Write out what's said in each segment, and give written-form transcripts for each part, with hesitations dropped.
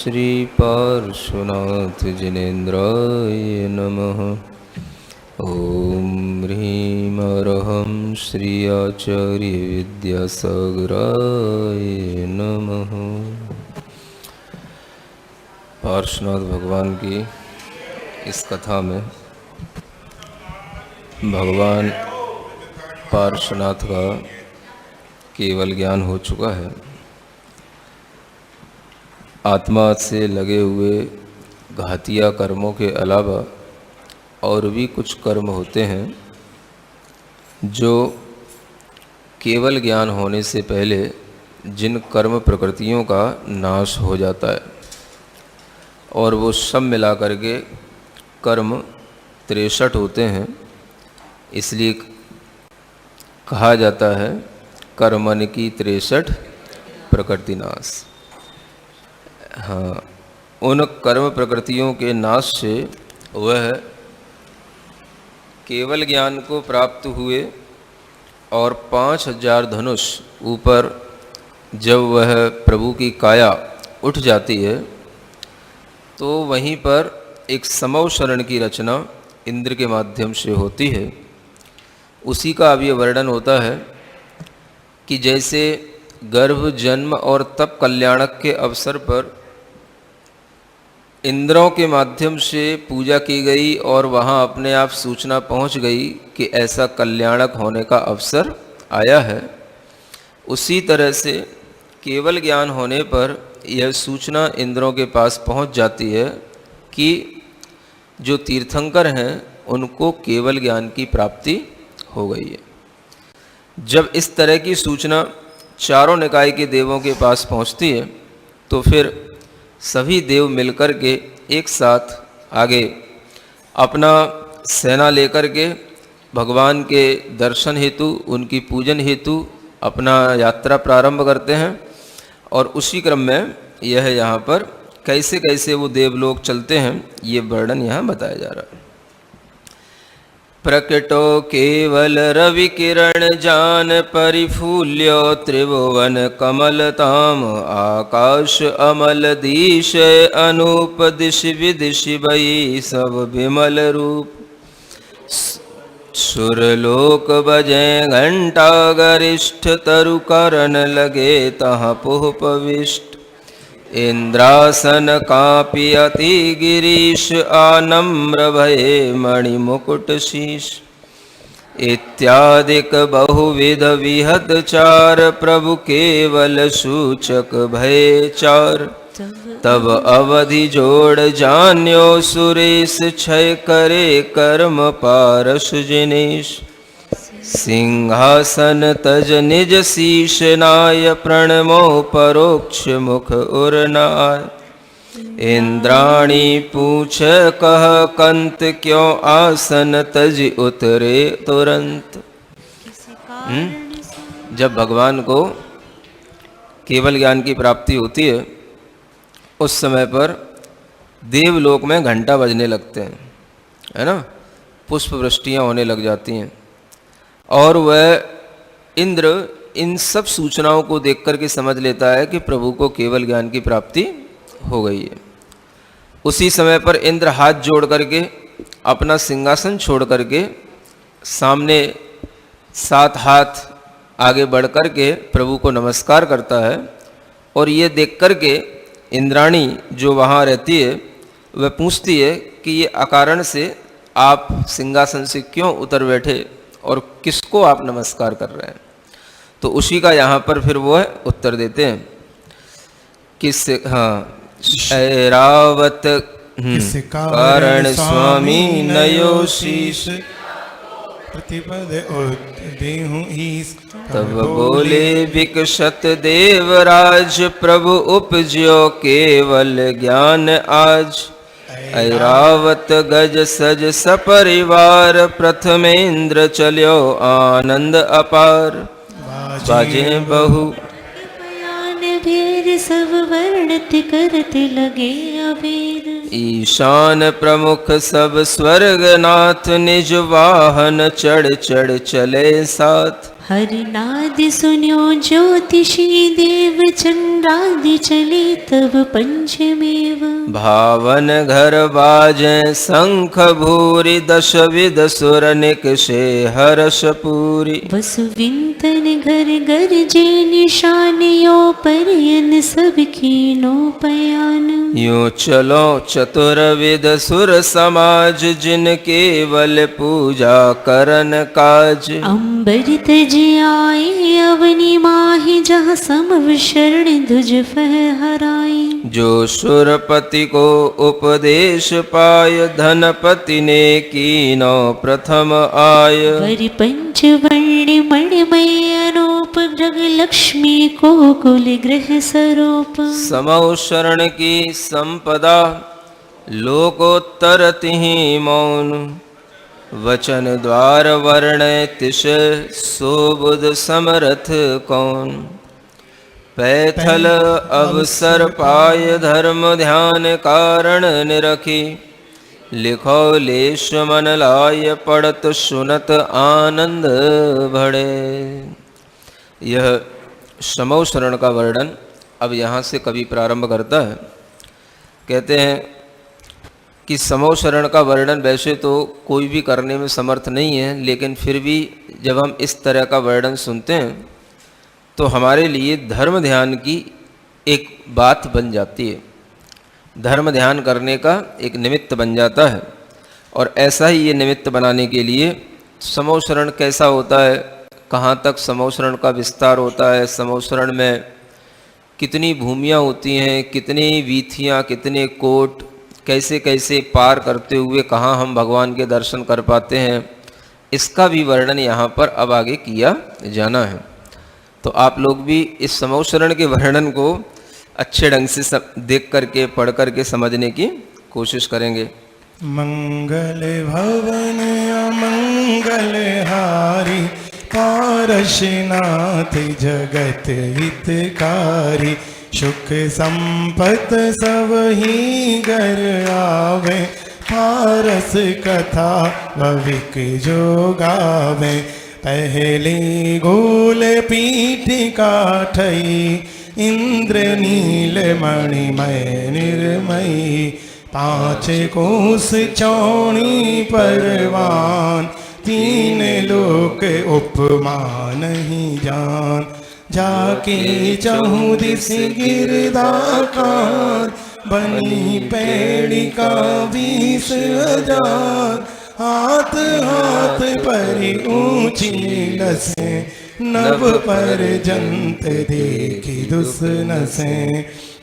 श्री पार्श्वनाथ जिनेन्द्राय नमः। ओम ह्रीं अरहं श्री आचार्य विद्यासागराय नमः। पार्श्वनाथ भगवान की इस कथा में भगवान पार्श्वनाथ का केवल ज्ञान हो चुका है। आत्मा से लगे हुए घातिया कर्मों के अलावा और भी कुछ कर्म होते हैं जो केवल ज्ञान होने से पहले जिन कर्म प्रकृतियों का नाश हो जाता है, और वो सब मिला करके कर्म 63 होते हैं। इसलिए कहा जाता है कर्मन की 63 प्रकृति नाश। हाँ, उन कर्म प्रकृतियों के नाश से वह केवल ज्ञान को प्राप्त हुए और 5000 धनुष ऊपर जब वह प्रभु की काया उठ जाती है तो वहीं पर एक समव शरण की रचना इंद्र के माध्यम से होती है। उसी का अब ये वर्णन होता है कि जैसे गर्भ जन्म और तप कल्याणक के अवसर पर इंद्रों के माध्यम से पूजा की गई और वहाँ अपने आप सूचना पहुँच गई कि ऐसा कल्याणक होने का अवसर आया है, उसी तरह से केवल ज्ञान होने पर यह सूचना इंद्रों के पास पहुँच जाती है कि जो तीर्थंकर हैं उनको केवल ज्ञान की प्राप्ति हो गई है। जब इस तरह की सूचना चारों निकाय के देवों के पास पहुंचती है तो फिर सभी देव मिलकर के एक साथ आगे अपना सेना लेकर के भगवान के दर्शन हेतु, उनकी पूजन हेतु अपना यात्रा प्रारंभ करते हैं। और उसी क्रम में यह यहाँ पर कैसे कैसे वो देवलोक चलते हैं ये वर्णन यहाँ बताया जा रहा है। प्रकटो केवल रवि किरण जान परिफूल्यो त्रिभुवन कमलताम आकाश अमल दीश अनूप दिश विदिश भई सब विमल रूप सुरलोक बजे घंटा गरिष्ठ तरु करण लगे तहाँ पुह पविष्ट इंद्रासन कापि अति गिरीश आनम्र भये मणिमुकुट शीश इत्यादिक बहुविध विहत चार प्रभु केवल सूचक भय चार। तब अवधि जोड़ जान्यो सुरेश क्षय करे कर्म पारस जिनेश सिंहासन तज निज शीश नाय प्रणमो परोक्ष मुख उरनाय इंद्राणी पूछ कह कंत क्यों आसन तज उतरे तुरंत। जब भगवान को केवल ज्ञान की प्राप्ति होती है उस समय पर देवलोक में घंटा बजने लगते हैं, है ना, पुष्प वृष्टियाँ होने लग जाती हैं और वह इंद्र इन सब सूचनाओं को देख कर के समझ लेता है कि प्रभु को केवल ज्ञान की प्राप्ति हो गई है। उसी समय पर इंद्र हाथ जोड़ करके अपना सिंहासन छोड़ करके सामने 7 हाथ आगे बढ़ कर के प्रभु को नमस्कार करता है। और ये देख कर के इंद्राणी जो वहाँ रहती है वह पूछती है कि ये अकारण से आप सिंहासन से क्यों उतर बैठे और किसको आप नमस्कार कर रहे हैं। तो उसी का यहाँ पर फिर वो उत्तर देते हैं किस, हाँ, ऐरावत कारण स्वामी नयो शीश प्रतिपद देहु ईश। तब बोले विकसत देवराज प्रभु उपजो केवल ज्ञान आज ऐरावत गज सज सपरिवार प्रथमेंद्र चल्यो आनंद अपार बाजे बहु भेद सब वर्णत करत लगे अभेद। ईशान प्रमुख सब स्वर्गनाथ, निज वाहन चढ़ चढ़ चले साथ। हरिनाद सुन्यो ज्योतिषी देव, चंद्रादि चले तब पंचमेव। भावन घर बाजे शंख भूरि, दश विध सुर निकषे हर्ष पूरी। वसुविंतन घर गरजे निशान, यो परयन सब कीनो पयान। यूं चलो चतुर्विध सुर समाज, जिन केवल पूजा करन काज। अंबर तज आए अवनि माहि, जहाँ समव शरण ध्वज फहराई। जो सुरपति को उपदेश पाय, धनपति ने कीनो प्रथम आय। वर पंच वर्ण मणिमय अनूप, जग लक्ष्मी को कुल ग्रह स्वरूप। समौ शरण की संपदा, लोकोत्तर तिहि मौन। वचन द्वार वर्ण तिश, सोबुध समरथ कौन। पैथल अवसर पाय, धर्म ध्यान कारण निरखी। लिखो लेश मन लाय, पढ़त सुनत आनंद बढ़े। यह समौ शरण का वर्णन अब यहाँ से कवि प्रारंभ करता है। कहते हैं कि समौ शरण का वर्णन वैसे तो कोई भी करने में समर्थ नहीं है, लेकिन फिर भी जब हम इस तरह का वर्णन सुनते हैं तो हमारे लिए धर्म ध्यान की एक बात बन जाती है, धर्म ध्यान करने का एक निमित्त बन जाता है। और ऐसा ही ये निमित्त बनाने के लिए समौ शरण कैसा होता है, कहाँ तक समौ शरण का विस्तार होता है, समौ शरण में कितनी भूमियाँ होती हैं, कितनी वीथियाँ, कितने कोट, कैसे कैसे पार करते हुए कहाँ हम भगवान के दर्शन कर पाते हैं, इसका भी वर्णन यहाँ पर अब आगे किया जाना है। तो आप लोग भी इस समौ शरण के वर्णन को अच्छे ढंग से देख करके पढ़ करके समझने की कोशिश करेंगे। मंगल भवन अमंगल हारी, पारसनाथ जगत हितकारी। सुख संपत सब ही घर आवे, पारस कथा भविक जो गावे। पहली गोल पीठिका ठई, इंद्र नील मणिमय निर्मयी। पाँच कोस चौड़ी परवान, तीन लोक उपमा नहीं जान। जाके चहु दिस गिरदाकार, बनी पैड़िका 20,000। हाथ हाथ पर ऊंची लसे, नभ पर जंत देखी दुसनसे।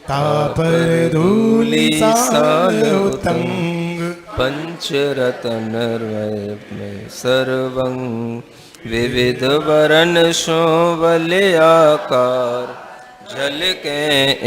तापर धूलि साल उतंग, पंचरतन में सर्वं। विविध वरण शोभल आकार, झलके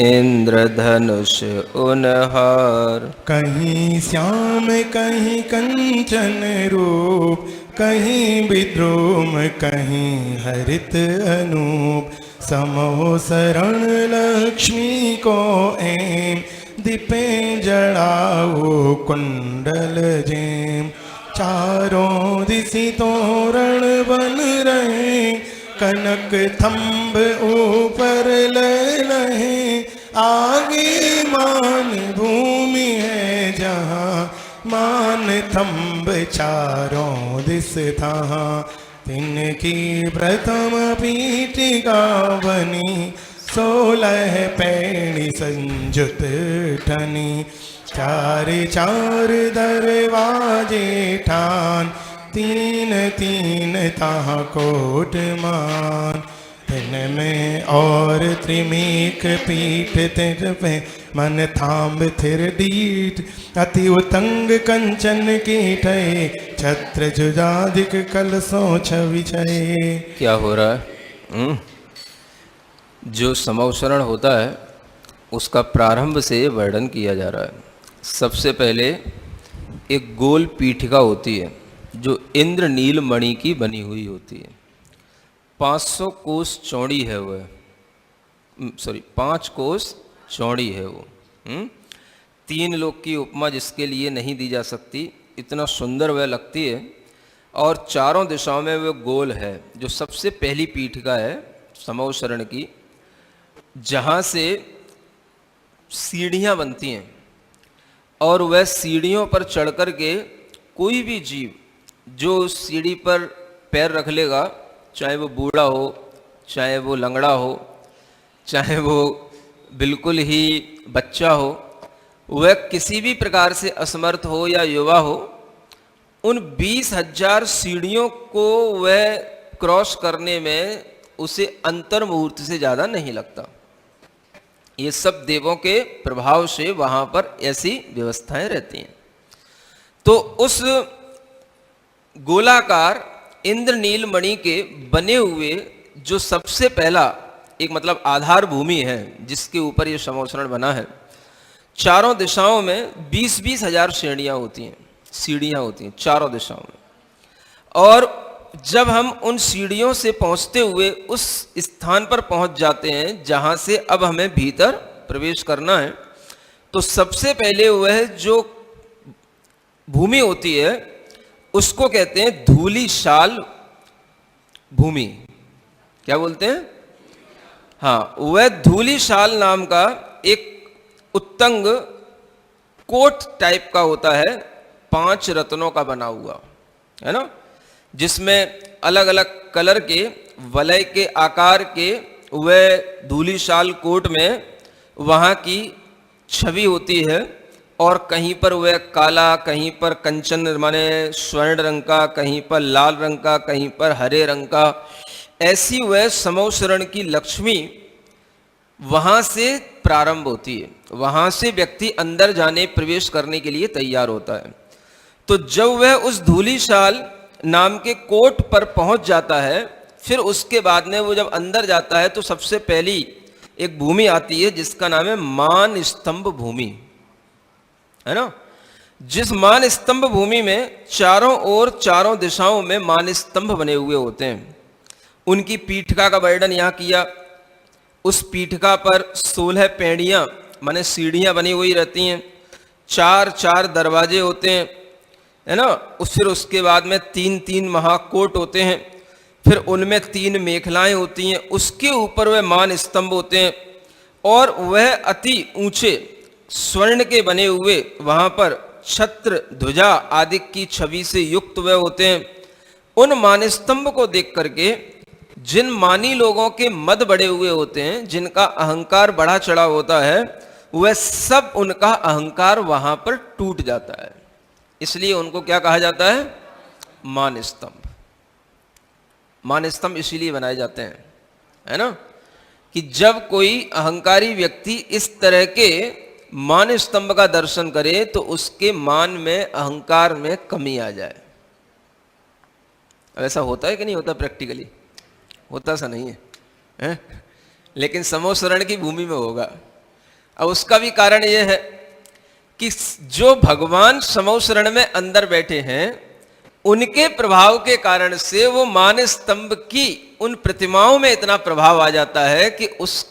इंद्रधनुष उनहार। कहीं श्याम कहीं कंचन रूप, कहीं विद्रोम कहीं हरित अनूप। समो शरण लक्ष्मी को एम, दीपे जड़ाओ कुंडल जेम। चारों दिशि तोरण बन रहे, कनक थंब ऊपर ले रहे। आगे मान भूमि है जहाँ, मान थंब चारों दिस तहाँ। तिनकी प्रथम पीठिका बनी, 16 पैड़ी संजुत ठनी। चार चार दरवाजे ठान, तीन तीन ताह कोट मान। तिनमें और त्रिमेक पीठ तिर पे, मन थाम्ब थिर डीठ। अति उतंग कंचन की ठय, छत्र जुजादिक कलसों छवि छय। क्या हो रहा है? जो समौ शरण होता है उसका प्रारंभ से वर्णन किया जा रहा है। सबसे पहले एक गोल पीठिका होती है जो इंद्र नील मणि की बनी हुई होती है। 500 कोस चौड़ी है वह, 5 कोस चौड़ी है वो। तीन लोक की उपमा जिसके लिए नहीं दी जा सकती, इतना सुंदर वह लगती है। और चारों दिशाओं में वह गोल है। जो सबसे पहली पीठिका है समो शरण की, जहाँ से सीढ़ियाँ बनती हैं, और वह सीढ़ियों पर चढ़ कर के कोई भी जीव जो उस सीढ़ी पर पैर रख लेगा, चाहे वो बूढ़ा हो, चाहे वो लंगड़ा हो, चाहे वो बिल्कुल ही बच्चा हो, वह किसी भी प्रकार से असमर्थ हो या युवा हो, उन 20,000 सीढ़ियों को वह क्रॉस करने में उसे अंतर मुहूर्त से ज़्यादा नहीं लगता। ये सब देवों के प्रभाव से वहाँ पर ऐसी व्यवस्थाएं रहती हैं। तो उस गोलाकार इंद्रनील मणि के बने हुए जो सबसे पहला एक मतलब आधार भूमि है जिसके ऊपर ये समोसरण बना है, चारों दिशाओं में 20-20 हजार सीढ़ियाँ होती हैं चारों दिशाओं में। और जब हम उन सीढ़ियों से पहुँचते हुए उस स्थान पर पहुँच जाते हैं जहाँ से अब हमें भीतर प्रवेश करना है, तो सबसे पहले वह जो भूमि होती है उसको कहते हैं धूलिशाल भूमि। क्या बोलते हैं? हाँ, वह धूलिशाल नाम का एक उत्तंग कोट टाइप का होता है, 5 रत्नों का बना हुआ है ना, जिसमें अलग अलग कलर के वलय के आकार के वह धूलिशाल कोट में वहाँ की छवि होती है। और कहीं पर वह काला, कहीं पर कंचन माने स्वर्ण रंग का, कहीं पर लाल रंग का, कहीं पर हरे रंग का, ऐसी वह समोसरण की लक्ष्मी वहाँ से प्रारंभ होती है। वहाँ से व्यक्ति अंदर जाने प्रवेश करने के लिए तैयार होता है। तो जब वह उस धूलिशाल नाम के कोट पर पहुँच जाता है, फिर उसके बाद में वो जब अंदर जाता है तो सबसे पहली एक भूमि आती है जिसका नाम है मान स्तंभ भूमि, है ना। जिस मान स्तंभ भूमि में चारों ओर चारों दिशाओं में मान स्तंभ बने हुए होते हैं। उनकी पीठिका का वर्णन यहाँ किया। उस पीठिका पर 16 पेड़ियाँ माने सीढ़ियाँ बनी हुई रहती हैं, 4-4 दरवाजे होते हैं, है ना। फिर उसके बाद में 3-3 महाकोट होते हैं, फिर उनमें 3 मेखलाएं होती हैं, उसके ऊपर वह मान स्तंभ होते हैं, और वह अति ऊंचे स्वर्ण के बने हुए वहाँ पर छत्र ध्वजा आदि की छवि से युक्त वह होते हैं। उन मान स्तंभ को देख करके जिन मानी लोगों के मद बढ़े हुए होते हैं, जिनका अहंकार बढ़ा चढ़ा होता है, वह सब उनका अहंकार वहाँ पर टूट जाता है। इसलिए उनको क्या कहा जाता है? मान स्तंभ। मान स्तंभ इसीलिए बनाए जाते हैं, है ना, कि जब कोई अहंकारी व्यक्ति इस तरह के मान स्तंभ का दर्शन करे तो उसके मान में, अहंकार में कमी आ जाए। अब ऐसा होता है कि नहीं होता? प्रैक्टिकली होता सा नहीं है, लेकिन समोसरण की भूमि में होगा। अब उसका भी कारण यह है कि जो भगवान समोसरण में अंदर बैठे हैं, उनके प्रभाव के कारण से वो मान स्तंभ की उन प्रतिमाओं में इतना प्रभाव आ जाता है कि उस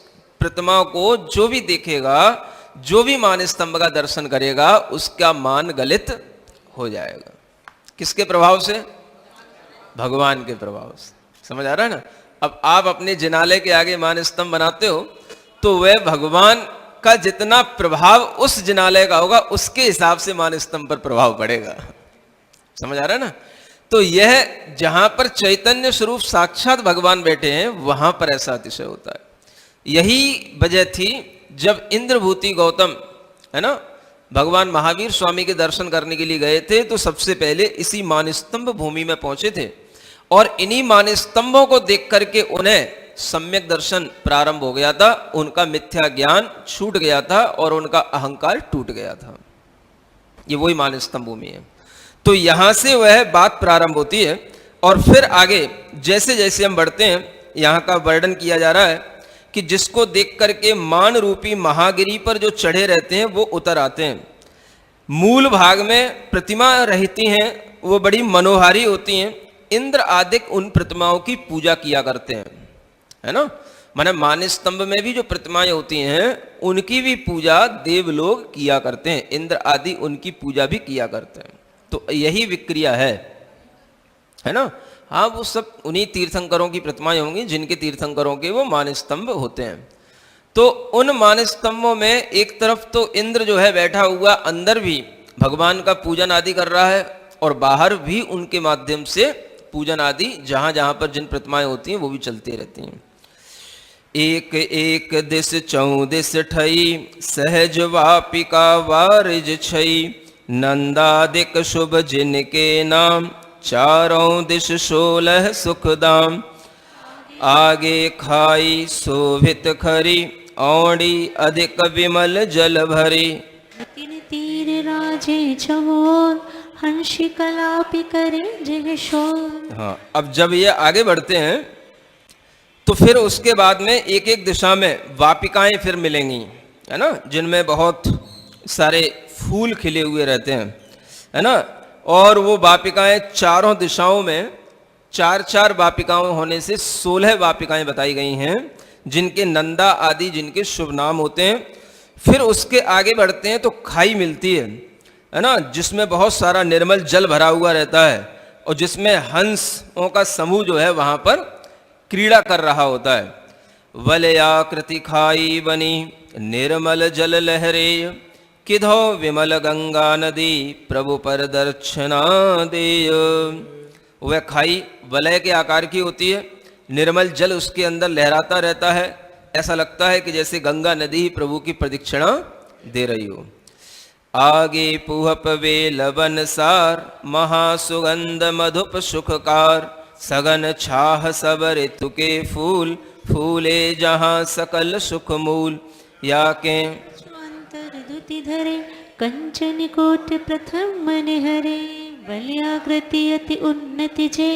प्रतिमाओं को जो भी देखेगा, जो भी मान स्तंभ का दर्शन करेगा, उसका मान गलित हो जाएगा। किसके प्रभाव से? भगवान के प्रभाव से। समझ आ रहा है ना। अब आप अपने जिनालय के आगे मान स्तंभ बनाते हो तो वह भगवान का जितना प्रभाव उस जिनालय का होगा, उसके हिसाब से मान स्तंभ पर प्रभाव पड़ेगा। समझ आ रहा है ना। तो यह जहां पर चैतन्य स्वरूप साक्षात भगवान बैठे हैं, वहां पर ऐसा अतिशय होता है। यही वजह थी जब इंद्रभूति गौतम, है ना, भगवान महावीर स्वामी के दर्शन करने के लिए गए थे, तो सबसे पहले इसी मान स्तंभ भूमि में पहुंचे थे, और इन्हीं मान स्तंभों को देख करके उन्हें सम्यक दर्शन प्रारंभ हो गया था। उनका मिथ्या ज्ञान छूट गया था और उनका अहंकार टूट गया था। ये वही मान स्तंभ भूमि है। तो यहां से वह बात प्रारंभ होती है, और फिर आगे जैसे जैसे हम बढ़ते हैं, यहाँ का वर्णन किया जा रहा है कि जिसको देख करके मान रूपी महागिरी पर जो चढ़े रहते हैं वो उतर आते हैं। मूल भाग में प्रतिमा रहती हैं, वो बड़ी मनोहारी होती हैं। इंद्र आदि उन प्रतिमाओं की पूजा किया करते हैं, है ना। माने मानस स्तंभ में भी जो प्रतिमाएं होती हैं उनकी भी पूजा देव लोग किया करते हैं, इंद्र आदि उनकी पूजा भी किया करते हैं। तो यही विक्रिया है ना। हाँ, वो सब उन्हीं तीर्थंकरों की प्रतिमाएं होंगी जिनके तीर्थंकरों के वो मानस स्तंभ होते हैं। तो उन मानस स्तंभों में एक तरफ तो इंद्र जो है बैठा हुआ अंदर भी भगवान का पूजन आदि कर रहा है, और बाहर भी उनके माध्यम से पूजन आदि जहां जहां पर जिन प्रतिमाएं होती हैं वो भी चलती रहती हैं। एक एक दिस चौदिस ठई सहज वापिका वारिज छई, नंदादिक शुभ जिनके नाम चारों दिश 16 सुखदाम। आगे खाई शोभित खरी औड़ी अधिक विमल जल भरी। तीन तीर राजे चहोर हंसी कलापि करे जय शोर। हाँ, अब जब ये आगे बढ़ते हैं तो फिर उसके बाद में एक एक दिशा में वापिकाएं फिर मिलेंगी, है ना, जिनमें बहुत सारे फूल खिले हुए रहते हैं, है ना। और वो वापिकाएं चारों दिशाओं में 4-4 वापिकाओं होने से 16 वापिकाएं बताई गई हैं, जिनके नंदा आदि जिनके शुभ नाम होते हैं। फिर उसके आगे बढ़ते हैं तो खाई मिलती है ना, जिसमें बहुत सारा निर्मल जल भरा हुआ रहता है, और जिसमें हंसों का समूह जो है वहां पर क्रीड़ा कर रहा होता है। वलयाकृति खाई बनी निर्मल जल लहरे, किधो विमल गंगा नदी प्रभु पर दर्शना देय। वह खाई वलय के आकार की होती है, निर्मल जल उसके अंदर लहराता रहता है, ऐसा लगता है कि जैसे गंगा नदी प्रभु की प्रदक्षिणा दे रही हो। आगे पुहप वे लवन सार महासुगंध मधुप सुखकार, सगन छाह सब ऋतु के फूल फूले जहाँ सकल सुख मूल। या के अंतर दुति धरे कंचन कोट प्रथम मन हरे, बलियाकृति अति उन्नति जे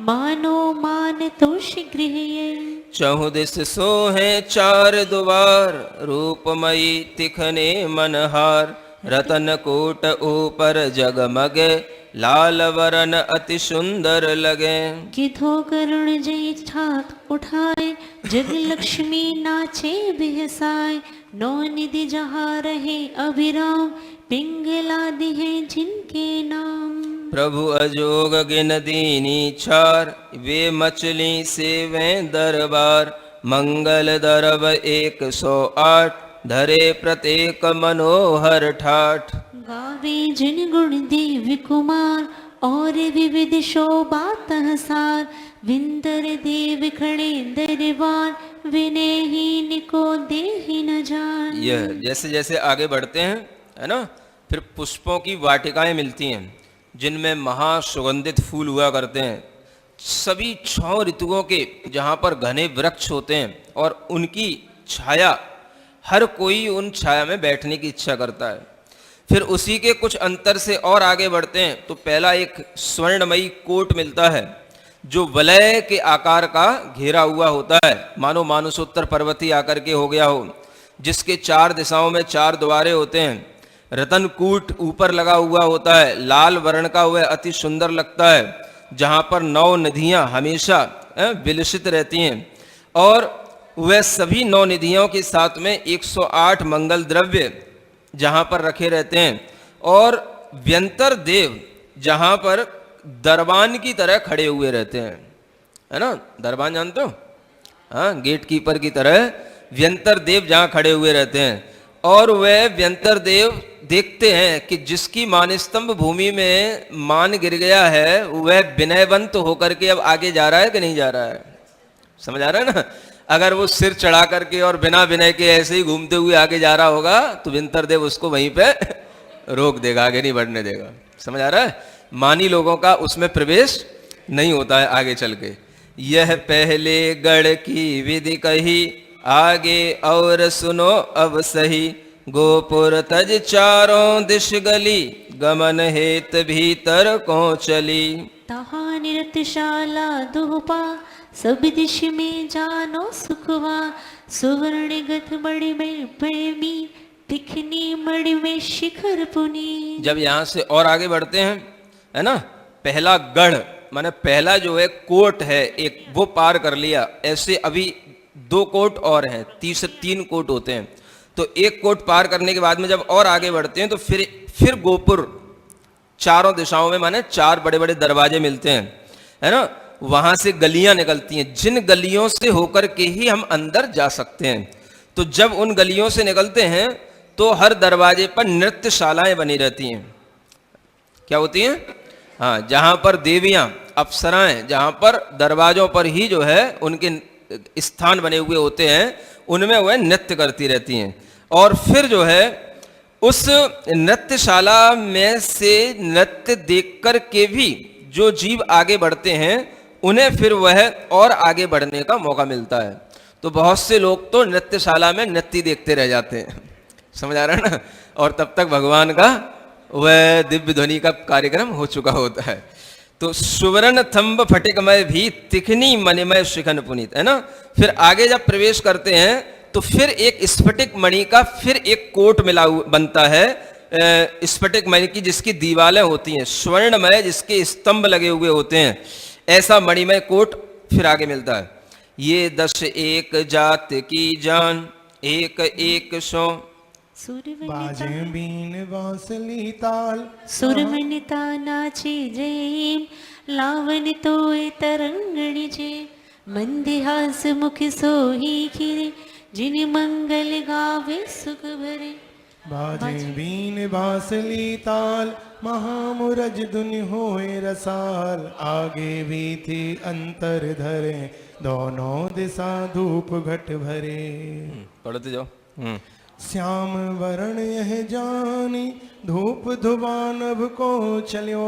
मानो मान तो शीघ्र ये। चहुदिस सोहे 4 द्वार रूपमयी तिखने मनहार, रतन कोट ऊपर जगमगे लाल वरन अति सुंदर लगे। किधो करुण जय ठाक उठाए जग लक्ष्मी नाचे बिहसाए, नौ निधि जहाँ रहे अभिराम पिंगलादि है जिनके नाम। प्रभु अजोग गिन दीनी छार वे मछली से वे दरबार, मंगल दरब 108 धरे प्रत्येक मनोहर ठाठ। गावे जिन गुण देव कुमार और विविध शोभा तहसार, विंदर देव खड़े दरबार विनयहीन को देहि न जान। यह जैसे जैसे आगे बढ़ते हैं, है ना, फिर पुष्पों की वाटिकाएं मिलती हैं जिनमें महासुगंधित फूल हुआ करते हैं। सभी 6 ऋतुओं के जहाँ पर घने वृक्ष होते हैं और उनकी छाया, हर कोई उन छाया में बैठने की इच्छा करता है। फिर उसी के कुछ अंतर से और आगे बढ़ते हैं तो पहला एक स्वर्णमयी कोट मिलता है जो वलय के आकार का घेरा हुआ होता है, मानो मानसोत्तर पर्वतीय आकर के हो गया हो, जिसके 4 दिशाओं में 4 द्वारे होते हैं। रतनकूट ऊपर लगा हुआ होता है, लाल वर्ण का वह अति सुंदर लगता है, जहाँ पर 9 नदियाँ हमेशा विलसित रहती हैं, और वह सभी 9 निधियों के साथ में 108 मंगल द्रव्य जहाँ पर रखे रहते हैं, और व्यंतर देव जहाँ पर दरबान की तरह खड़े हुए रहते हैं, है ना, दरबान जानते हो, हाँ, गेट कीपर की तरह व्यंतर देव जहाँ खड़े हुए रहते हैं। और वह व्यंतर देव देखते हैं कि जिसकी मानस्तंभ भूमि में मान गिर गया है वह विनयवंत होकर के अब आगे जा रहा है कि नहीं जा रहा है, समझ आ रहा है ना। अगर वो सिर चढ़ा करके और बिना विनय के ऐसे ही घूमते हुए आगे जा रहा होगा तो व्यंतर देव उसको वहीं पे रोक देगा, आगे नहीं बढ़ने देगा, समझ आ रहा है। मानी लोगों का उसमें प्रवेश नहीं होता है आगे चल के। यह पहले गढ़ की विधि कही आगे और सुनो अब सही, गोपुर तज चारों दिश गली गमन हेत भीतर को चली। तहा निरतशाला दुपा सब दिश में जानो सुखवा, सुवर्ण गत बड़ी में प्रेमी तिखनी मणि में शिखर पुनी। जब यहाँ से और आगे बढ़ते हैं, है ना, पहला गढ़ माने पहला जो है कोट है एक, वो पार कर लिया। ऐसे अभी 2 कोट और हैं, 3 कोट होते हैं। तो 1 कोट पार करने के बाद में जब और आगे बढ़ते हैं तो फिर गोपुर चारों दिशाओं में, माने 4 बड़े बड़े दरवाजे मिलते हैं, है ना। वहां से गलियां निकलती हैं, जिन गलियों से होकर के ही हम अंदर जा सकते हैं। तो जब उन गलियों से निकलते हैं तो हर दरवाजे पर नृत्यशालाएं बनी रहती हैं। क्या होती हैं? हाँ, जहां पर देवियां, अप्सराएं, जहां पर दरवाजों पर ही जो है उनके स्थान बने हुए होते हैं, उनमें वह नृत्य करती रहती हैं। और फिर जो है उस नृत्यशाला में से नृत्य देख कर के भी जो जीव आगे बढ़ते हैं उन्हें फिर वह और आगे बढ़ने का मौका मिलता है। तो बहुत से लोग तो नृत्यशाला में नृत्य देखते रह जाते हैं, समझ आ रहा है ना। और तब तक भगवान का वह दिव्य ध्वनि का कार्यक्रम हो चुका होता है। तो सुवर्ण थंब फटिकमय भी तिखनी मणिमय शिखन पुनीत, है ना। फिर आगे जब प्रवेश करते हैं तो फिर एक स्फटिक मणि का फिर एक कोट मिला बनता है, स्फटिक मणि की जिसकी दीवालें होती हैं, स्वर्णमय जिसके स्तंभ लगे हुए होते हैं, ऐसा मणिमय कोट फिर आगे मिलता है। ये 10 एक जात की जान, एक एक सौ बाजे बीन बांसुरी ताल, सुरमणिता नाचे जयेम, लावन तोय तरंगणी जे, मंदिहास मुख सोही खिरे, जिन मंगल गावे सुख भरे। बाजे बीन बांसुरी ताल, महामुरज दुनि होए रसाल, आगे भी थी अंतर धरे, दोनों दिशा धूप घट भरे। पढ़ते जाओ। श्याम वरण यह जानी, धूप धुबानभ को चलियो,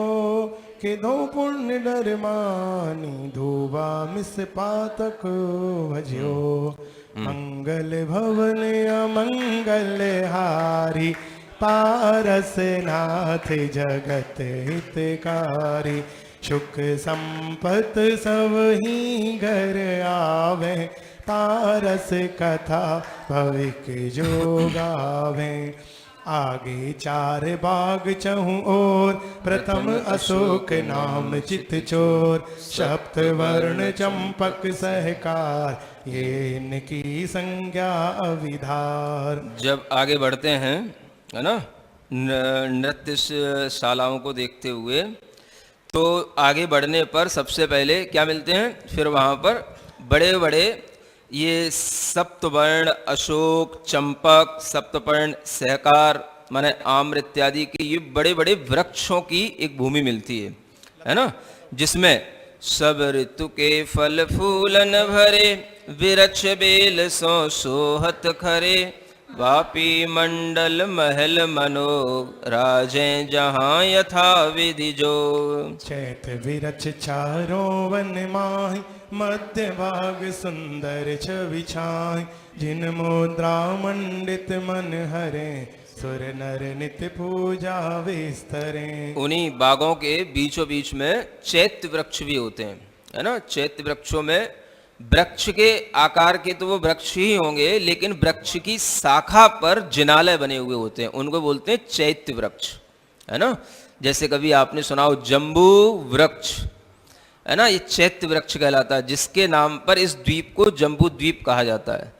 के दो पुण्य डर मानी, धोबा मिस पातक भजियो। मंगल भवन अमंगल हारी, पारस नाथ जगत हितकारी, सुख संपत सब ही घर आवे, पारस कथा भविक जो गावे। आगे 4 बाग चहु और, प्रथम अशोक नाम चित चोर, सप्त वर्ण चंपक सहकार, ये इनकी संज्ञा अविधार। जब आगे बढ़ते हैं, है ना, नृत्यशालाओं को देखते हुए, तो आगे बढ़ने पर सबसे पहले क्या मिलते हैं? फिर वहाँ पर बड़े बड़े ये सप्तवर्ण, अशोक, चंपक, सप्तपर्ण, सहकार माने आम्र इत्यादि की ये बड़े बड़े वृक्षों की एक भूमि मिलती है ना, जिसमें सब ऋतु के फल फूलन भरे, विरक्ष बेल सो सोहत खरे, वापी मंडल महल मनो, राजे जहाँ यथा विधि जो। चैत विरच चारों वन माहि, मध्य भाग सुंदर छवि छाय, जिन मुद्रा मंडित मन हरे, सुर नर नित्य पूजा विस्तरे। उन्हीं बागों के बीचों बीच में चैत्य वृक्ष भी होते हैं, है ना। चैत्य वृक्षों में वृक्ष के आकार के तो वो वृक्ष ही होंगे, लेकिन वृक्ष की शाखा पर जिनालय बने हुए होते हैं, उनको बोलते हैं चैत्य वृक्ष, है ना। जैसे कभी आपने सुना हो जम्बू वृक्ष, है ना, ये चैत्य वृक्ष कहलाता है, जिसके नाम पर इस द्वीप को जम्बू द्वीप कहा जाता है।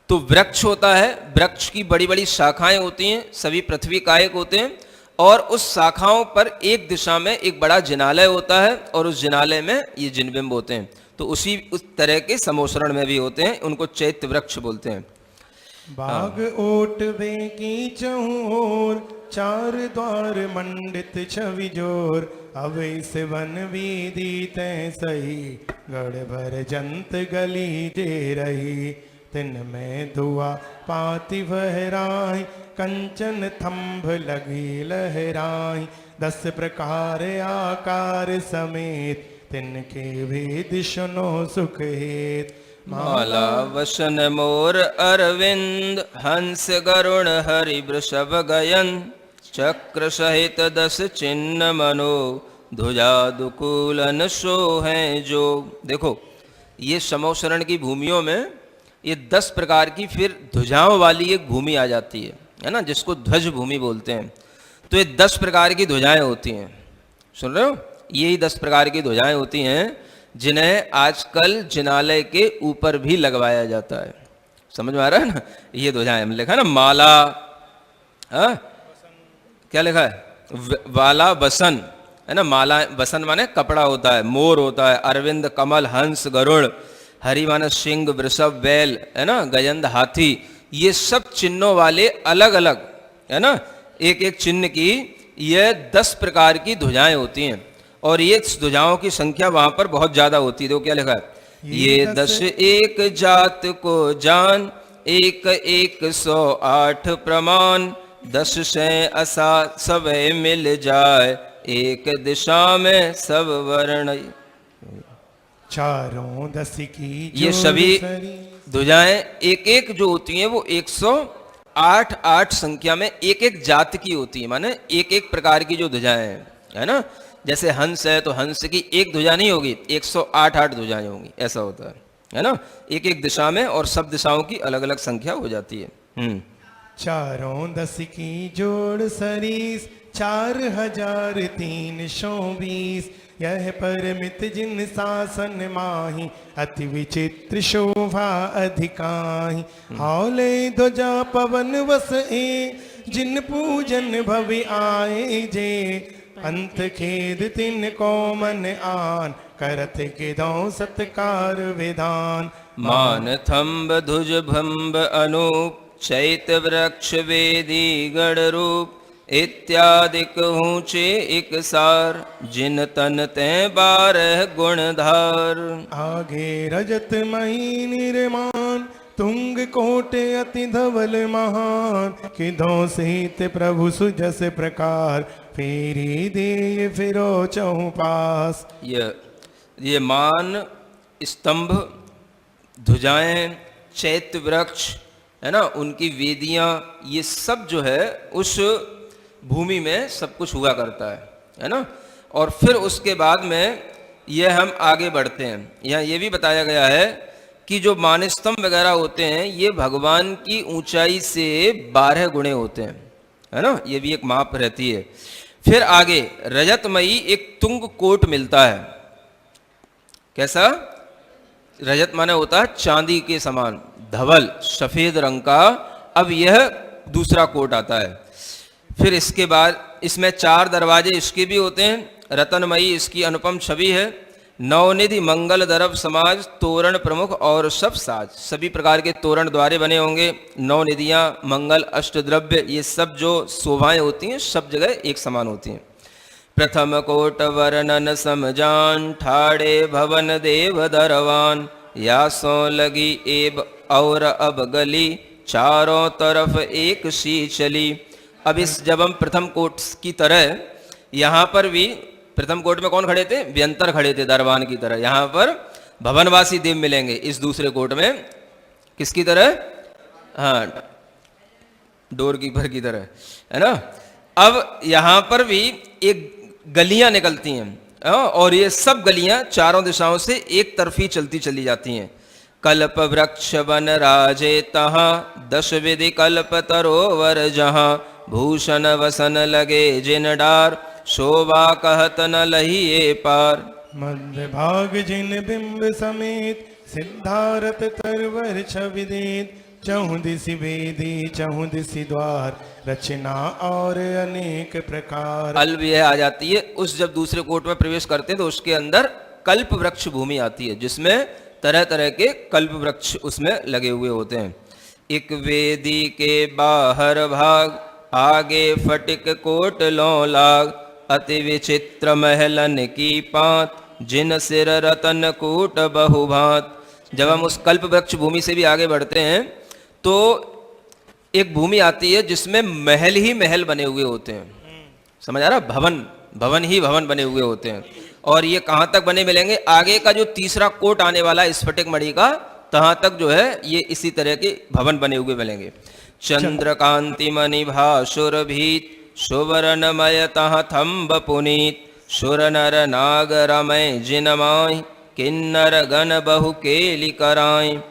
तो वृक्ष होता है, वृक्ष की बड़ी बड़ी शाखाएं होती हैं, सभी पृथ्वी कायक होते हैं, और उस शाखाओं पर एक दिशा में एक बड़ा जिनालय होता है, और उस जिनालय में ये जिनबिंब होते हैं। तो उस तरह के समोसरण में भी होते हैं, उनको चैत्य वृक्ष बोलते हैं। बाग ओट वे की चहु ओर, 4 द्वार मंडित छवि जोर, अवैस वन विधि तै सही, गढ़ भर जंत गली जे रही, तिन में धुआ पाति बहराई, कंचन थंभ लगी लहराई, 10 प्रकार आकार समेत, तिनके भेद सुनो सुख हेत। माला वसन मोर अरविंद, हंस गरुण हरि वृषभ गयन, चक्र सहित 10 चिन्ह मनो, ध्वजा दुकूलन सोहें जो। देखो, ये समोसरण की भूमियों में ये 10 प्रकार की फिर ध्वजाओं वाली एक भूमि आ जाती है ना, जिसको ध्वज भूमि बोलते हैं। तो ये 10 प्रकार की ध्वजाएं होती हैं, सुन रहे हो, यही 10 प्रकार की ध्वजाएं होती हैं, जिन्हें आजकल जिनालय के ऊपर भी लगवाया जाता है। समझ में आ रहा है ना? ये ध्वजाएं हमने लिखा है ना, माला, हाँ क्या लिखा है, वाला बसन है ना, माला बसन माने कपड़ा होता है, मोर होता है, अरविंद कमल, हंस गरुड़, हरि माने सिंह, वृषभ बैल है ना, गजंद हाथी, ये सब चिन्हों वाले अलग अलग है ना, एक एक चिन्ह की ये 10 प्रकार की ध्वजाएं होती हैं। और ये ध्वजाओं की संख्या वहां पर बहुत ज्यादा होती है। देखो क्या लिखा है, ये 10 एक जात को जान, एक 108 प्रमाण, 10 से असा सब मिल जाए, एक दिशा में सब वर्ण। चारों 10 की ये सभी ध्वजाएं एक एक जो होती हैं वो 108 संख्या में एक एक जात की होती है, माने एक एक प्रकार की जो ध्वजाएं हैं है ना। जैसे हंस है तो हंस की एक ध्वजा नहीं होगी, 108 ध्वजाएं होंगी, ऐसा होता है ना, एक एक दिशा में, और सब दिशाओं की अलग अलग संख्या हो जाती है। चारों 10 की जोड़ सरीस, 4320, यह परमित जिन शासन माही, अति विचित्र शोभा अधिकाही, हौले ध्वजा पवन वस ए, जिन पूजन भवि आए जे, अंत खेद तिन को मन आन, करत गिदौ सत्कार विधान। मान थम्ब ध्वज भम्ब अनूप, चैत वृक्ष वेदी गण रूप, इत्यादिक ऊंचे एक सार, जिन तन तै 12 गुणधार। आगे रजत मही निर्माण, तुंग कोट अति धवल महान, किधो सहित प्रभु सुजस प्रकार, फेरी दे फिरो चौपास। ये मान, स्तंभ, ध्वजाएं, चैत्य वृक्ष है ना, उनकी वेदियां, ये सब जो है उस भूमि में सब कुछ हुआ करता है ना। और फिर उसके बाद में ये हम आगे बढ़ते हैं, यहाँ ये भी बताया गया है कि जो मानस्तंभ वगैरह होते हैं ये भगवान की ऊंचाई से 12 गुणे होते हैं है ना, ये भी एक माप रहती है। फिर आगे रजतमयी एक तुंग कोट मिलता है। कैसा? रजत माने होता है चांदी के समान, धवल सफेद रंग का। अब यह दूसरा कोट आता है। फिर इसके बाद इसमें 4 दरवाजे इसके भी होते हैं। रतनमयी इसकी अनुपम छवि है। नवनिधि मंगल दरब समाज, तोरण प्रमुख और सब साज, सभी प्रकार के तोरण द्वारे बने होंगे। नवनिधियाँ, मंगल, अष्टद्रव्य, ये सब जो शोभाएं होती हैं सब जगह एक समान होती हैं। प्रथम कोट वर्णन समजान, ठाड़े भवन देव दरवान, या सो लगी एब और अब गली, चारों तरफ एक सी चली। अब इस जब हम प्रथम कोट की तरह, यहाँ पर भी प्रथम कोट में कौन खड़े थे? व्यंतर खड़े थे दरबान की तरह। यहाँ पर भवनवासी देव मिलेंगे इस दूसरे कोट में, किसकी तरह? हाँ, डोर कीपर की तरह, है ना। अब यहाँ पर भी एक गलियां निकलती हैं और ये सब गलियां चारों दिशाओं से एक तरफी चलती चली जाती हैं। कल्प वृक्ष वन राजे तहाँ, 10 विधि कल्प तरोवर जहाँ, भूषण वसन लगे जिन डार, शोभा कहत न लहिए पार। मध्य भाग जिन बिंब समेत, सिद्धारथ तरवर छविदेत, चहुदिसि वेदी चहुदिसि द्वार, रचना और अनेक प्रकार। अल्ब यह आ जाती है उस जब दूसरे कोट में प्रवेश करते हैं तो उसके अंदर कल्प वृक्ष भूमि आती है, जिसमें तरह तरह के कल्प वृक्ष उसमें लगे हुए होते हैं। एक वेदी के बाहर भाग, आगे फटिक कोट लो लाग, अति विचित्र महलन की पात, जिन सिर रतन कूट बहुभात। जब हम उस कल्प वृक्ष भूमि से भी आगे बढ़ते हैं तो एक भूमि आती है जिसमें महल ही महल बने हुए होते हैं। समझ आ रहा? भवन, भवन ही भवन बने हुए होते हैं। और ये कहाँ तक बने मिलेंगे? आगे का जो तीसरा कोट आने वाला है स्फटिक मणि का, तहाँ तक जो है ये इसी तरह के भवन बने हुए मिलेंगे। चंद्रकांति मणि भासुर भीत, सुवर्णमय तह थम्ब पुनीत, सुर नर नाग रमय जिनमाय, किन्नर गण बहु केलि कराय।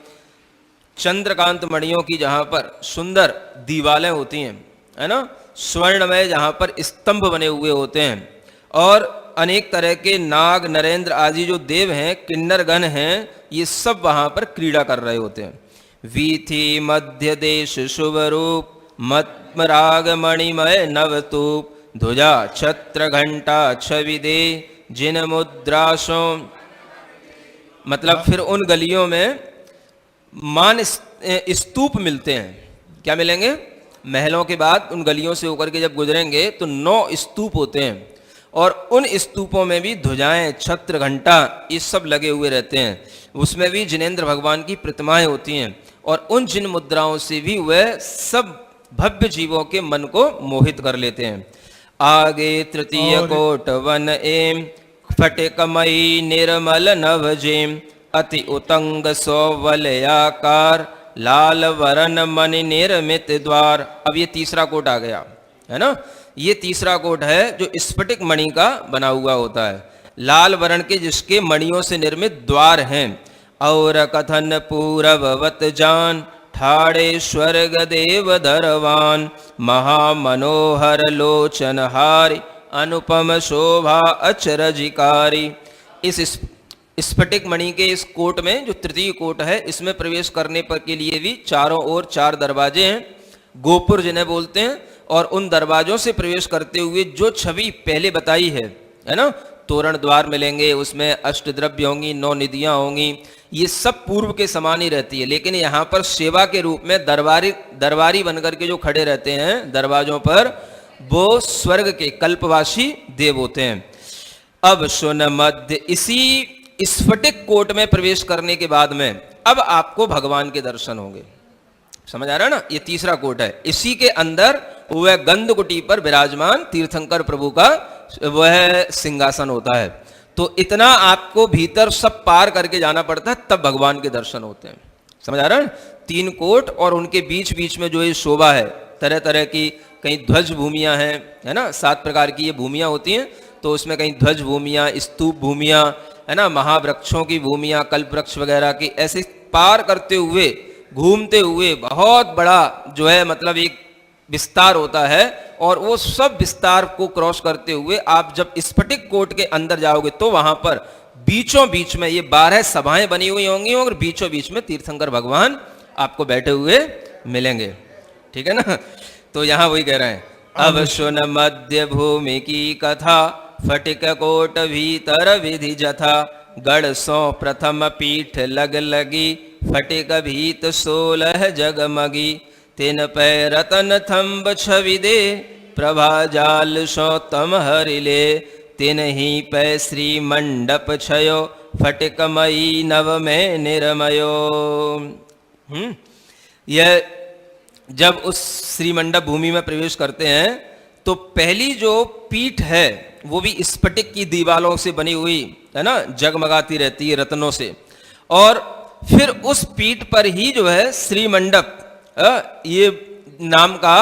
चंद्रकांत मणियों की जहाँ पर सुंदर दीवालें होती हैं, है ना, स्वर्णमय जहाँ पर स्तंभ बने हुए होते हैं, और अनेक तरह के नाग नरेंद्र आदि जो देव हैं, किन्नर गण हैं, ये सब वहां पर क्रीड़ा कर रहे होते हैं। वीथि मध्य देश शुभ रूप मत्मराग मणिमय नवतूप ध्वजा छत्र घंटा छवि दे जिन मुद्रासों, मतलब फिर उन गलियों में मान स्तूप मिलते हैं। क्या मिलेंगे? महलों के बाद उन गलियों से होकर के जब गुजरेंगे तो 9 स्तूप होते हैं, और उन स्तूपों में भी ध्वजाएं छत्र घंटा ये सब लगे हुए रहते हैं। उसमें भी जिनेंद्र भगवान की प्रतिमाएं होती हैं, और उन जिन मुद्राओं से भी वह सब भव्य जीवों के मन को मोहित कर लेते हैं। आगे तृतीय कोट वन एम फटिकमयी निर्मल नवजेम अति उतंग सौवलयाकार लाल वरण मणि निर्मित द्वार। अब ये तीसरा कोट आ गया है ना। ये तीसरा कोट है जो स्फटिक मणि का बना हुआ होता है, लाल वर्ण के जिसके मणियों से निर्मित द्वार हैं। और कथन पूरववत जान ठाड़े स्वर्ग देव धरवान महामनोहर लोचन हारी अनुपम शोभा अचरजिकारी। इस स्फटिक मणि के इस कोट में जो तृतीय कोट है, इसमें प्रवेश करने पर के लिए भी चारों ओर 4 दरवाजे हैं, गोपुर जिन्हें बोलते हैं। और उन दरवाजों से प्रवेश करते हुए जो छवि पहले बताई है ना, तोरण द्वार मिलेंगे, उसमें अष्टद्रव्य होंगी, 9 निधियां होंगी, ये सब पूर्व के समान ही रहती है। लेकिन यहाँ पर सेवा के रूप में दरबारी बनकर के जो खड़े रहते हैं दरवाजों पर, वो स्वर्ग के कल्पवासी देव होते हैं। अब सुन मध्य, इसी स्फटिक कोट में प्रवेश करने के बाद में अब आपको भगवान के दर्शन होंगे। समझ आ रहा है ना। ये तीसरा कोट है। इसी के अंदर वह गंधकुटी पर विराजमान तीर्थंकर प्रभु का वह सिंहासन होता है। तो इतना आपको भीतर सब पार करके जाना पड़ता है, तब भगवान के दर्शन होते हैं। समझ आ रहा है। 3 कोट और उनके बीच बीच में जो ये शोभा है, तरह तरह की, कहीं ध्वज भूमियां हैं, है ना, 7 प्रकार की ये भूमियां होती हैं। तो उसमें कहीं ध्वज भूमियां, स्तूप भूमियां, है ना, महावृक्षों की भूमियां, कल्प वृक्ष वगैरह की, ऐसे पार करते हुए घूमते हुए बहुत बड़ा जो है मतलब एक विस्तार होता है। और वो सब विस्तार को क्रॉस करते हुए आप जब स्फटिक कोट के अंदर जाओगे तो वहां पर बीचों बीच में ये 12 सभाएं बनी हुई होंगी, और बीचों बीच में तीर्थंकर भगवान आपको बैठे हुए मिलेंगे। ठीक है ना। तो यहां वही कह रहे हैं, अब सुन मध्य भूमि की कथा फटिक कोट भीतर विधि जथा गढ़ सो प्रथम पीठ लग लगी फटिक भीत 16 जगमगी तिन पै रतन थंब छवि दे प्रभा जाल सो तम हरिले तिन ही पै श्री मंडप छयो फटिकमयी नव में निर्मयो। यह जब उस श्री मंडप भूमि में प्रवेश करते हैं तो पहली जो पीठ है वो भी स्फटिक की दीवालों से बनी हुई है ना, जगमगाती रहती है रत्नों से। और फिर उस पीठ पर ही जो है श्री मंडप ये नाम का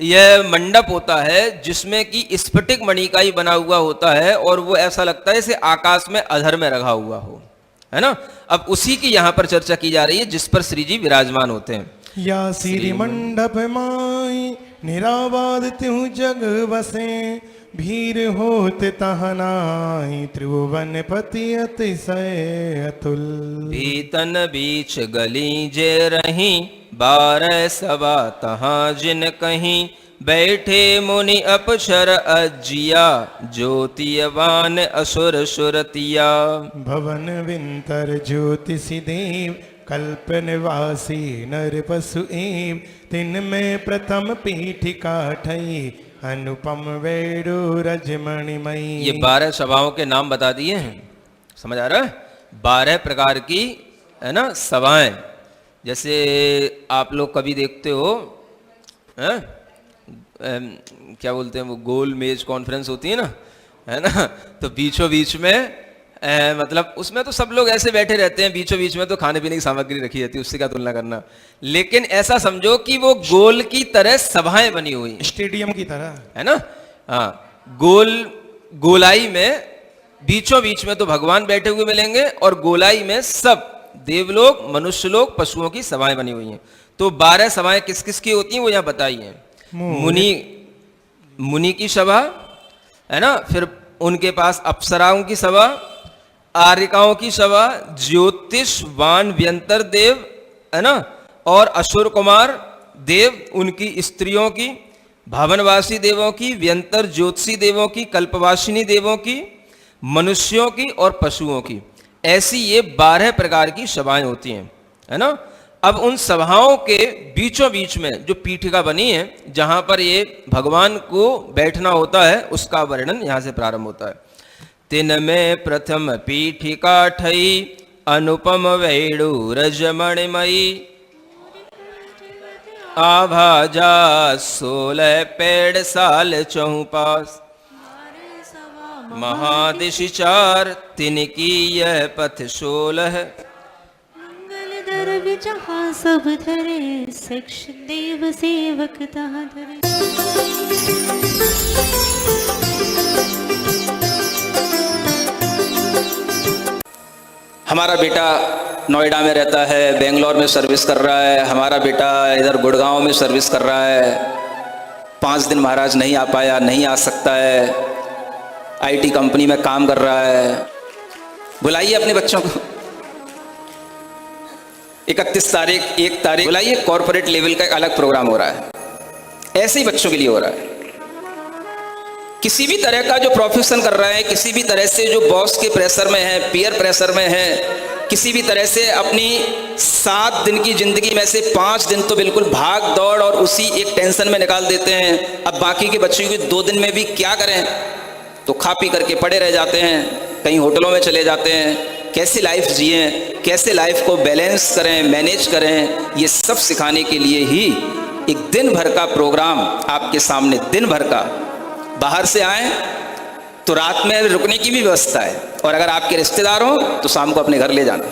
यह मंडप होता है, जिसमें कि स्फटिक मणि का ही बना हुआ होता है, और वो ऐसा लगता है जैसे आकाश में अधर में रखा हुआ हो, है ना। अब उसी की यहाँ पर चर्चा की जा रही है, जिस पर श्री जी विराजमान होते हैं। या श्री मंडप माई निराबाद त्यों जग बसे भीर होत तहनाई त्रिभुवन पति अतिशय अतुल। भीतन बीच गली जे रही 12 सभा तहाँ जिन कहीं बैठे मुनि अपक्षर अजिया ज्योतियवान असुर सुरतिया। भवन विंतर ज्योतिषि देव कल्प निवासी नर पशु एव तिन में प्रथम पीठिका ठई अनुपम वेणु रजमणिमयी। ये 12 सभाओं के नाम बता दिए हैं। समझ आ रहा है। 12 प्रकार की है ना सभाएं। जैसे आप लोग कभी देखते हो क्या बोलते हैं वो गोल मेज कॉन्फ्रेंस होती है ना, है ना, तो बीचों बीच में मतलब उसमें तो सब लोग ऐसे बैठे रहते हैं, बीचों बीच में तो खाने पीने की सामग्री रखी रहती है, उससे क्या तुलना करना। लेकिन ऐसा समझो कि वो गोल की तरह सभाएं बनी हुई, स्टेडियम की तरह, है ना। हाँ, गोलाई में बीचों बीच में तो भगवान बैठे हुए मिलेंगे, और गोलाई में सब देवलोक, मनुष्य लोग, पशुओं की सभाएं बनी हुई हैं। तो 12 सभाएं किस किस की होती हैं वो यहाँ बताई हैं। मुनि की सभा, है ना, फिर उनके पास अप्सराओं की सभा, आर्यिकाओं की सभा, ज्योतिष वान व्यंतर देव, है ना, और असुर कुमार देव उनकी स्त्रियों की, भवनवासी देवों की, व्यंतर ज्योतिषी देवों की, कल्पवासिनी देवों की, मनुष्यों की और पशुओं की, ऐसी ये 12 प्रकार की सभाएं होती हैं, है ना। अब उन सभाओं के बीचों बीच में जो पीठिका बनी है, जहां पर ये भगवान को बैठना होता है, उसका वर्णन यहां से प्रारंभ होता है। तिन में प्रथम पीठिका ठई, अनुपम वेणु रजमणिमयी, आभाजा 16 पेड़ साल चौपास, महादिशि 4 तिनकी यह पथ 16, मंगल दर जहाँ सब धरे, शिक्ष देव सेवक तहाँ धरे। हमारा बेटा नोएडा में रहता है, बेंगलोर में सर्विस कर रहा है, हमारा बेटा इधर गुड़गांव में सर्विस कर रहा है, 5 दिन महाराज नहीं आ पाया, नहीं आ सकता है, आईटी कंपनी में काम कर रहा है। बुलाइए अपने बच्चों को, 31 तारीख 1 तारीख बुलाइए, कॉर्पोरेट लेवल का एक अलग प्रोग्राम हो रहा है, ऐसे ही बच्चों के लिए हो रहा है। किसी भी तरह का जो प्रोफेशन कर रहा है, किसी भी तरह से जो बॉस के प्रेशर में है, पीयर प्रेशर में है, किसी भी तरह से अपनी 7 दिन की जिंदगी में से 5 दिन तो बिल्कुल भाग दौड़ और उसी एक टेंशन में निकाल देते हैं। अब बाकी के बच्चों की 2 दिन में भी क्या करें, तो खा पी करके पड़े रह जाते हैं, कहीं होटलों में चले जाते हैं। कैसे लाइफ जिएं, कैसे लाइफ को बैलेंस करें, मैनेज करें, ये सब सिखाने के लिए ही एक दिन भर का प्रोग्राम आपके सामने, दिन भर का। बाहर से आए तो रात में रुकने की भी व्यवस्था है, और अगर आपके रिश्तेदार हों तो शाम को अपने घर ले जाना,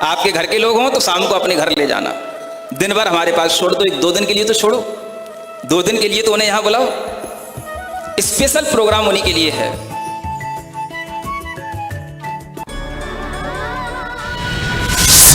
आपके घर के लोग हों तो शाम को अपने घर ले जाना। दिन भर हमारे पास छोड़ दो, 1-2 दिन के लिए तो छोड़ो, 2 दिन के लिए तो उन्हें यहाँ बुलाओ। स्पेशल प्रोग्राम उन्हीं के लिए है।